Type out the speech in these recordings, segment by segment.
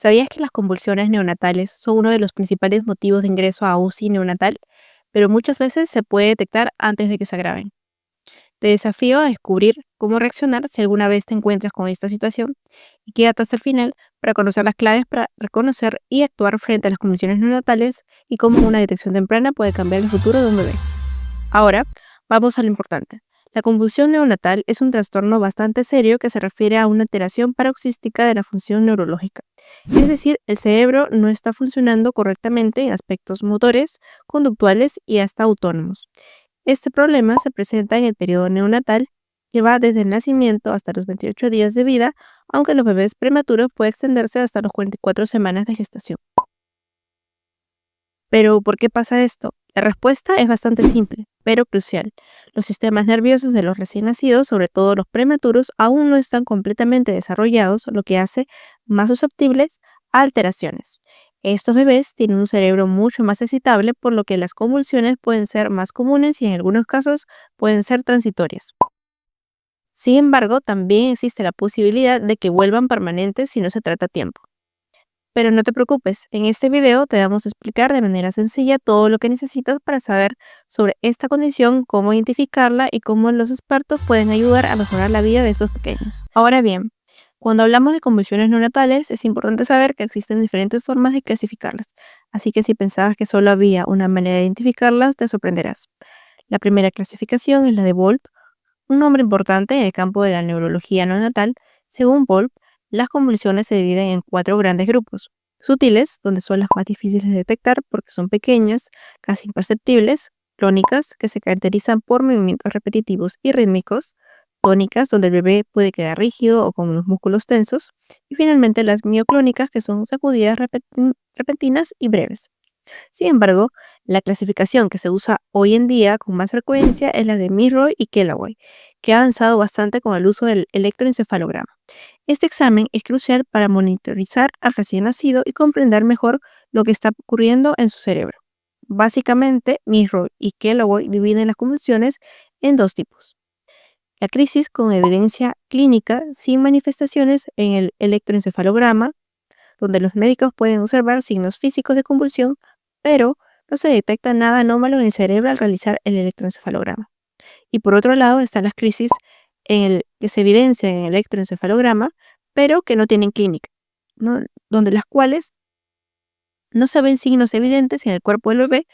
¿Sabías que las convulsiones neonatales son uno de los principales motivos de ingreso a UCI neonatal? Pero muchas veces se puede detectar antes de que se agraven. Te desafío a descubrir cómo reaccionar si alguna vez te encuentras con esta situación y quédate hasta el final para conocer las claves para reconocer y actuar frente a las convulsiones neonatales y cómo una detección temprana puede cambiar el futuro de un bebé. Ahora, vamos a lo importante. La convulsión neonatal es un trastorno bastante serio que se refiere a una alteración paroxística de la función neurológica. Es decir, el cerebro no está funcionando correctamente en aspectos motores, conductuales y hasta autónomos. Este problema se presenta en el periodo neonatal, que va desde el nacimiento hasta los 28 días de vida, aunque en los bebés prematuros puede extenderse hasta las 44 semanas de gestación. Pero, ¿por qué pasa esto? La respuesta es bastante simple, pero crucial. Los sistemas nerviosos de los recién nacidos, sobre todo los prematuros, aún no están completamente desarrollados, lo que hace más susceptibles a alteraciones. Estos bebés tienen un cerebro mucho más excitable, por lo que las convulsiones pueden ser más comunes y en algunos casos pueden ser transitorias. Sin embargo, también existe la posibilidad de que vuelvan permanentes si no se trata a tiempo. Pero no te preocupes, en este video te vamos a explicar de manera sencilla todo lo que necesitas para saber sobre esta condición, cómo identificarla y cómo los expertos pueden ayudar a mejorar la vida de estos pequeños. Ahora bien, cuando hablamos de convulsiones neonatales es importante saber que existen diferentes formas de clasificarlas, así que si pensabas que solo había una manera de identificarlas, te sorprenderás. La primera clasificación es la de Volp, un nombre importante en el campo de la neurología neonatal. Según Volp, las convulsiones se dividen en cuatro grandes grupos. Sutiles, donde son las más difíciles de detectar porque son pequeñas, casi imperceptibles. Crónicas, que se caracterizan por movimientos repetitivos y rítmicos. Tónicas, donde el bebé puede quedar rígido o con los músculos tensos. Y finalmente las mioclónicas, que son sacudidas repentinas y breves. Sin embargo, la clasificación que se usa hoy en día con más frecuencia es la de Milroy y Kellaway, que ha avanzado bastante con el uso del electroencefalograma. Este examen es crucial para monitorizar al recién nacido y comprender mejor lo que está ocurriendo en su cerebro. Básicamente, Milroy y Kellaway dividen las convulsiones en dos tipos. La crisis con evidencia clínica sin manifestaciones en el electroencefalograma, donde los médicos pueden observar signos físicos de convulsión, pero no se detecta nada anómalo en el cerebro al realizar el electroencefalograma. Y por otro lado están las crisis que se evidencian en el electroencefalograma, pero que no tienen clínica, ¿no? Donde las cuales no se ven signos evidentes en el cuerpo del bebé,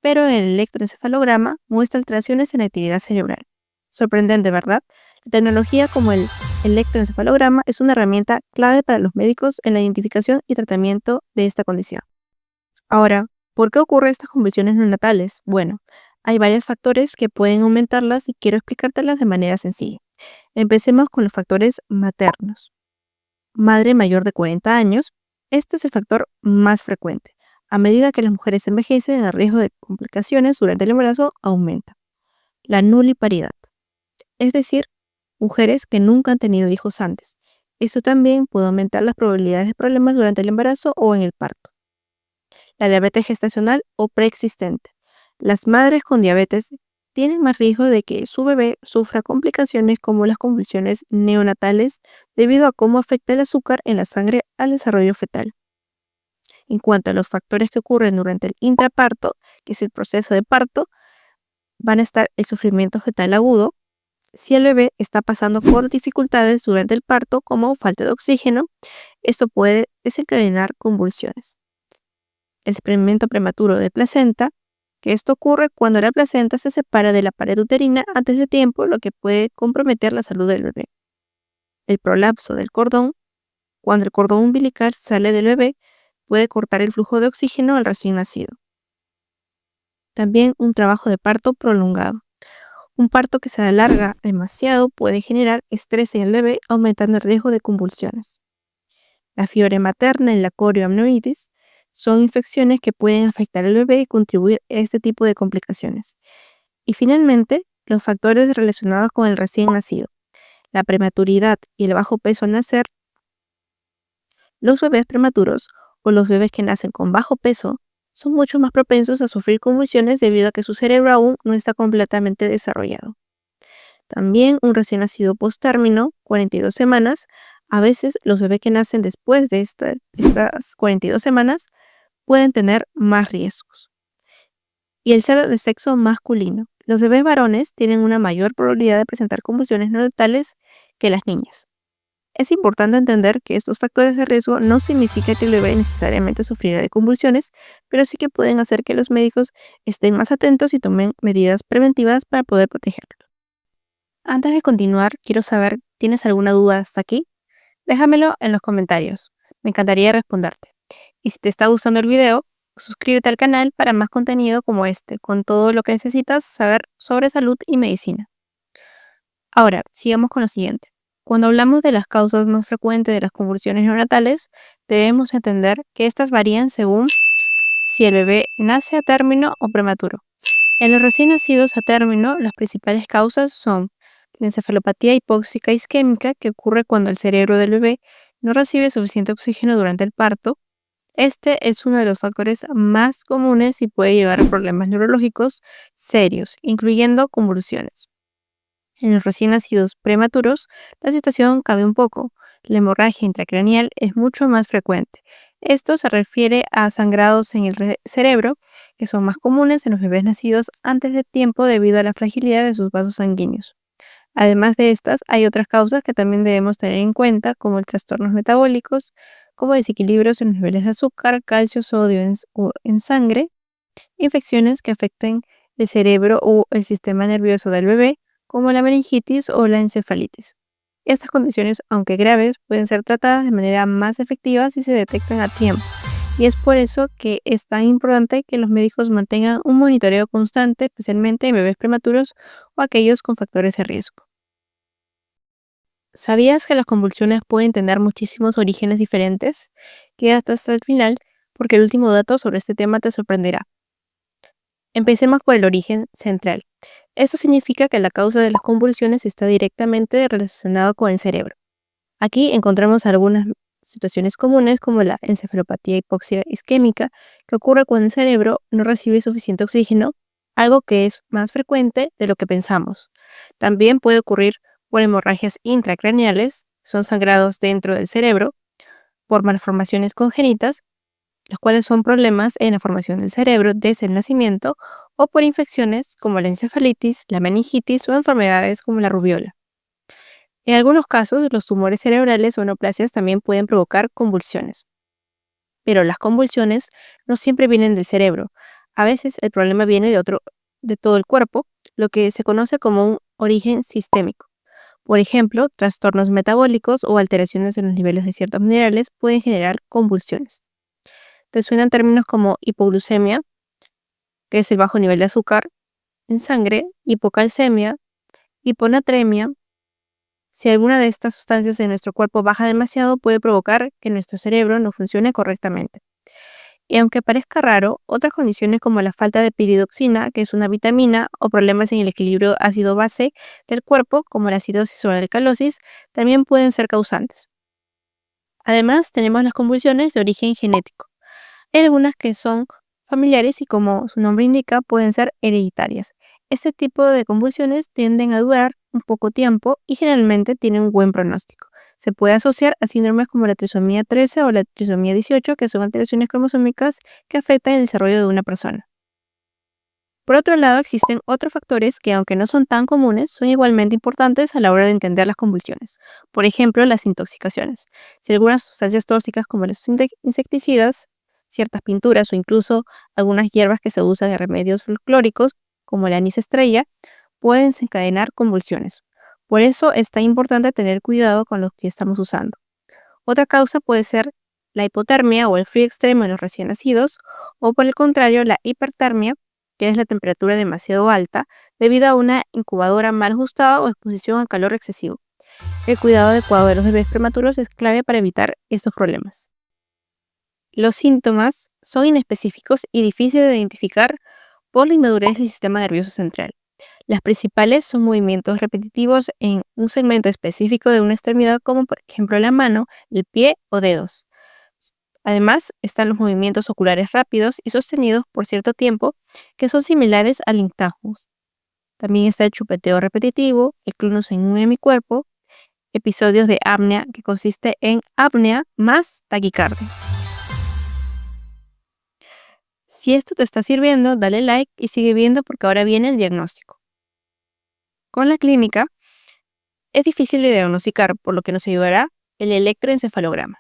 pero en el electroencefalograma muestra alteraciones en la actividad cerebral. Sorprendente, ¿verdad? La tecnología como el electroencefalograma es una herramienta clave para los médicos en la identificación y tratamiento de esta condición. Ahora, ¿por qué ocurren estas convulsiones neonatales? Bueno, hay varios factores que pueden aumentarlas y quiero explicártelas de manera sencilla. Empecemos con los factores maternos. Madre mayor de 40 años, este es el factor más frecuente. A medida que las mujeres envejecen, el riesgo de complicaciones durante el embarazo aumenta. La nuliparidad, es decir, mujeres que nunca han tenido hijos antes. Esto también puede aumentar las probabilidades de problemas durante el embarazo o en el parto. La diabetes gestacional o preexistente. Las madres con diabetes tienen más riesgo de que su bebé sufra complicaciones como las convulsiones neonatales debido a cómo afecta el azúcar en la sangre al desarrollo fetal. En cuanto a los factores que ocurren durante el intraparto, que es el proceso de parto, van a estar el sufrimiento fetal agudo, si el bebé está pasando por dificultades durante el parto como falta de oxígeno, esto puede desencadenar convulsiones. El desprendimiento prematuro de placenta, que esto ocurre cuando la placenta se separa de la pared uterina antes de tiempo, lo que puede comprometer la salud del bebé. El prolapso del cordón, cuando el cordón umbilical sale del bebé, puede cortar el flujo de oxígeno al recién nacido. También un trabajo de parto prolongado. Un parto que se alarga demasiado puede generar estrés en el bebé, aumentando el riesgo de convulsiones. La fiebre materna y la corioamnionitis son infecciones que pueden afectar al bebé y contribuir a este tipo de complicaciones. Y finalmente, los factores relacionados con el recién nacido. La prematuridad y el bajo peso al nacer. Los bebés prematuros o los bebés que nacen con bajo peso son mucho más propensos a sufrir convulsiones debido a que su cerebro aún no está completamente desarrollado. También un recién nacido posttérmino, 42 semanas, A veces los bebés que nacen después de estas 42 semanas pueden tener más riesgos. Y el ser de sexo masculino. Los bebés varones tienen una mayor probabilidad de presentar convulsiones neonatales que las niñas. Es importante entender que estos factores de riesgo no significa que el bebé necesariamente sufrirá de convulsiones, pero sí que pueden hacer que los médicos estén más atentos y tomen medidas preventivas para poder protegerlo. Antes de continuar, quiero saber, ¿tienes alguna duda hasta aquí? Déjamelo en los comentarios. Me encantaría responderte. Y si te está gustando el video, suscríbete al canal para más contenido como este, con todo lo que necesitas saber sobre salud y medicina. Ahora, sigamos con lo siguiente. Cuando hablamos de las causas más frecuentes de las convulsiones neonatales, debemos entender que estas varían según si el bebé nace a término o prematuro. En los recién nacidos a término, las principales causas son la encefalopatía hipóxica isquémica, que ocurre cuando el cerebro del bebé no recibe suficiente oxígeno durante el parto. Este es uno de los factores más comunes y puede llevar a problemas neurológicos serios, incluyendo convulsiones. En los recién nacidos prematuros, la situación cambia un poco. La hemorragia intracraneal es mucho más frecuente. Esto se refiere a sangrados en el cerebro, que son más comunes en los bebés nacidos antes de tiempo debido a la fragilidad de sus vasos sanguíneos. Además de estas, hay otras causas que también debemos tener en cuenta, como trastornos metabólicos, como desequilibrios en los niveles de azúcar, calcio, sodio en sangre, infecciones que afecten el cerebro o el sistema nervioso del bebé, como la meningitis o la encefalitis. Estas condiciones, aunque graves, pueden ser tratadas de manera más efectiva si se detectan a tiempo. Y es por eso que es tan importante que los médicos mantengan un monitoreo constante, especialmente en bebés prematuros o aquellos con factores de riesgo. ¿Sabías que las convulsiones pueden tener muchísimos orígenes diferentes? Quédate hasta el final, porque el último dato sobre este tema te sorprenderá. Empecemos por el origen central. Esto significa que la causa de las convulsiones está directamente relacionada con el cerebro. Aquí encontramos algunas situaciones comunes como la encefalopatía hipóxica isquémica, que ocurre cuando el cerebro no recibe suficiente oxígeno, algo que es más frecuente de lo que pensamos. También puede ocurrir por hemorragias intracraneales, son sangrados dentro del cerebro, por malformaciones congénitas, los cuales son problemas en la formación del cerebro desde el nacimiento, o por infecciones como la encefalitis, la meningitis o enfermedades como la rubiola. En algunos casos, los tumores cerebrales o neoplasias también pueden provocar convulsiones. Pero las convulsiones no siempre vienen del cerebro. A veces el problema viene de todo el cuerpo, lo que se conoce como un origen sistémico. Por ejemplo, trastornos metabólicos o alteraciones en los niveles de ciertos minerales pueden generar convulsiones. Te suenan términos como hipoglucemia, que es el bajo nivel de azúcar en sangre, hipocalcemia, hiponatremia. Si alguna de estas sustancias en nuestro cuerpo baja demasiado, puede provocar que nuestro cerebro no funcione correctamente. Y aunque parezca raro, otras condiciones como la falta de piridoxina, que es una vitamina, o problemas en el equilibrio ácido-base del cuerpo, como la acidosis o la alcalosis, también pueden ser causantes. Además, tenemos las convulsiones de origen genético. Hay algunas que son familiares y, como su nombre indica, pueden ser hereditarias. Este tipo de convulsiones tienden a durar un poco tiempo y generalmente tienen un buen pronóstico. Se puede asociar a síndromes como la trisomía 13 o la trisomía 18, que son alteraciones cromosómicas que afectan el desarrollo de una persona. Por otro lado, existen otros factores que, aunque no son tan comunes, son igualmente importantes a la hora de entender las convulsiones. Por ejemplo, las intoxicaciones. Si algunas sustancias tóxicas como los insecticidas, ciertas pinturas o incluso algunas hierbas que se usan en remedios folclóricos, como el anís estrella, pueden desencadenar convulsiones. Por eso es tan importante tener cuidado con los que estamos usando. Otra causa puede ser la hipotermia o el frío extremo en los recién nacidos, o por el contrario, la hipertermia, que es la temperatura demasiado alta debido a una incubadora mal ajustada o exposición a calor excesivo. El cuidado adecuado de los bebés prematuros es clave para evitar estos problemas. Los síntomas son inespecíficos y difíciles de identificar por la inmadurez del sistema nervioso central. Las principales son movimientos repetitivos en un segmento específico de una extremidad, como por ejemplo la mano, el pie o dedos. Además, están los movimientos oculares rápidos y sostenidos por cierto tiempo, que son similares al ictus. También está el chupeteo repetitivo, el clonus en un hemicuerpo, episodios de apnea, que consiste en apnea más taquicardia. Si esto te está sirviendo, dale like y sigue viendo porque ahora viene el diagnóstico. Con la clínica, es difícil de diagnosticar, por lo que nos ayudará el electroencefalograma.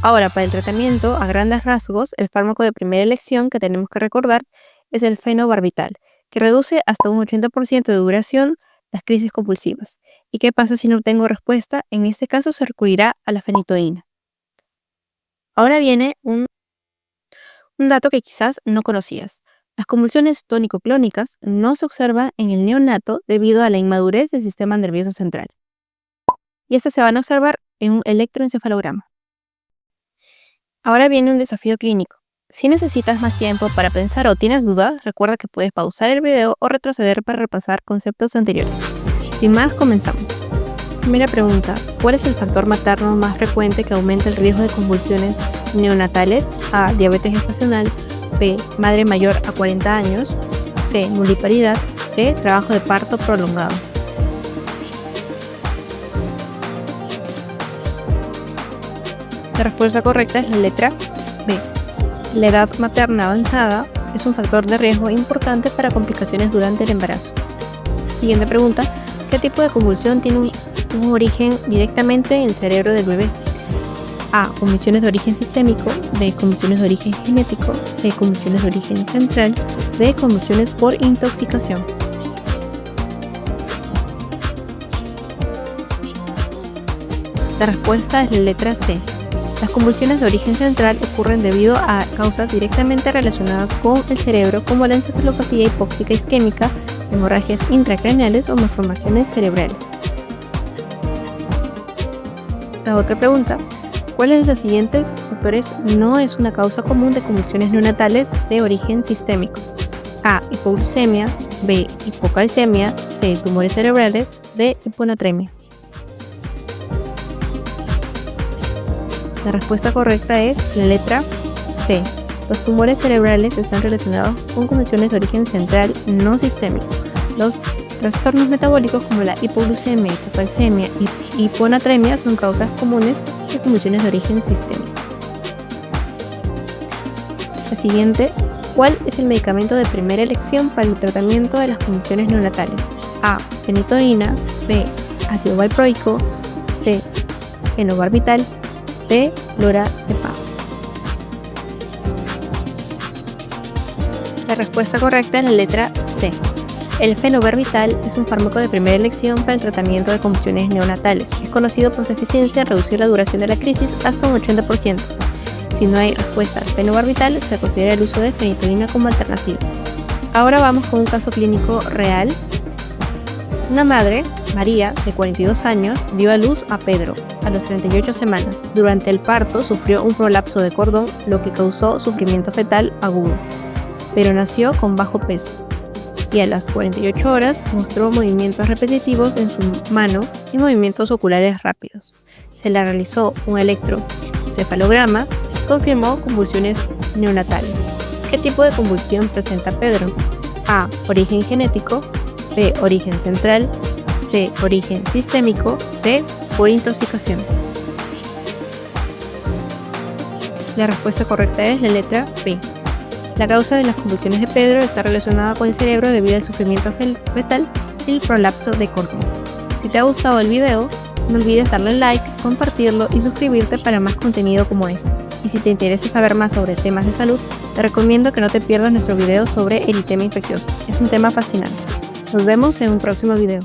Ahora, para el tratamiento, a grandes rasgos, el fármaco de primera elección que tenemos que recordar es el fenobarbital, que reduce hasta un 80% de duración las crisis convulsivas. ¿Y qué pasa si no obtengo respuesta? En este caso se recurrirá a la fenitoína. Ahora viene un dato que quizás no conocías. Las convulsiones tónico-clónicas no se observan en el neonato debido a la inmadurez del sistema nervioso central. Y estas se van a observar en un electroencefalograma. Ahora viene un desafío clínico. Si necesitas más tiempo para pensar o tienes dudas, recuerda que puedes pausar el video o retroceder para repasar conceptos anteriores. Sin más, comenzamos. Primera pregunta: ¿cuál es el factor materno más frecuente que aumenta el riesgo de convulsiones neonatales? A. Diabetes gestacional. B. Madre mayor a 40 años. C. Nulliparidad. D. Trabajo de parto prolongado. La respuesta correcta es la letra B. La edad materna avanzada es un factor de riesgo importante para complicaciones durante el embarazo. Siguiente pregunta: ¿qué tipo de convulsión tiene un origen directamente en el cerebro del bebé? A. Convulsiones de origen sistémico. B. Convulsiones de origen genético. C. Convulsiones de origen central. D. Convulsiones por intoxicación. La respuesta es la letra C. Las convulsiones de origen central ocurren debido a causas directamente relacionadas con el cerebro, como la encefalopatía hipóxica isquémica, hemorragias intracraneales o malformaciones cerebrales. La otra pregunta: ¿cuáles de los siguientes factores no es una causa común de convulsiones neonatales de origen sistémico? A. Hipoglucemia. B. Hipocalcemia. C. Tumores cerebrales. D. Hiponatremia. La respuesta correcta es la letra C. Los tumores cerebrales están relacionados con convulsiones de origen central no sistémico. Los trastornos metabólicos como la hipoglucemia, hipocalcemia y hiponatremia son causas comunes de convulsiones de origen sistémico. La siguiente: ¿cuál es el medicamento de primera elección para el tratamiento de las convulsiones neonatales? A. Fenitoína. B. Ácido valproico. C. Fenobarbital. D. Lorazepam. La respuesta correcta es la letra C. El fenobarbital es un fármaco de primera elección para el tratamiento de convulsiones neonatales. Es conocido por su eficiencia en reducir la duración de la crisis hasta un 80%. Si no hay respuesta al fenobarbital, se considera el uso de fenitoína como alternativa. Ahora vamos con un caso clínico real. Una madre, María, de 42 años, dio a luz a Pedro a las 38 semanas. Durante el parto sufrió un prolapso de cordón, lo que causó sufrimiento fetal agudo, pero nació con bajo peso y a las 48 horas mostró movimientos repetitivos en su mano y movimientos oculares rápidos. Se le realizó un electroencefalograma, confirmó convulsiones neonatales. ¿Qué tipo de convulsión presenta Pedro? A. Origen genético. B. Origen central. C. Origen sistémico. D. Por intoxicación. La respuesta correcta es la letra B. La causa de las convulsiones de Pedro está relacionada con el cerebro debido al sufrimiento fetal y el prolapso de cordón. Si te ha gustado el video, no olvides darle like, compartirlo y suscribirte para más contenido como este. Y si te interesa saber más sobre temas de salud, te recomiendo que no te pierdas nuestro video sobre eritema infecciosa. Es un tema fascinante. Nos vemos en un próximo video.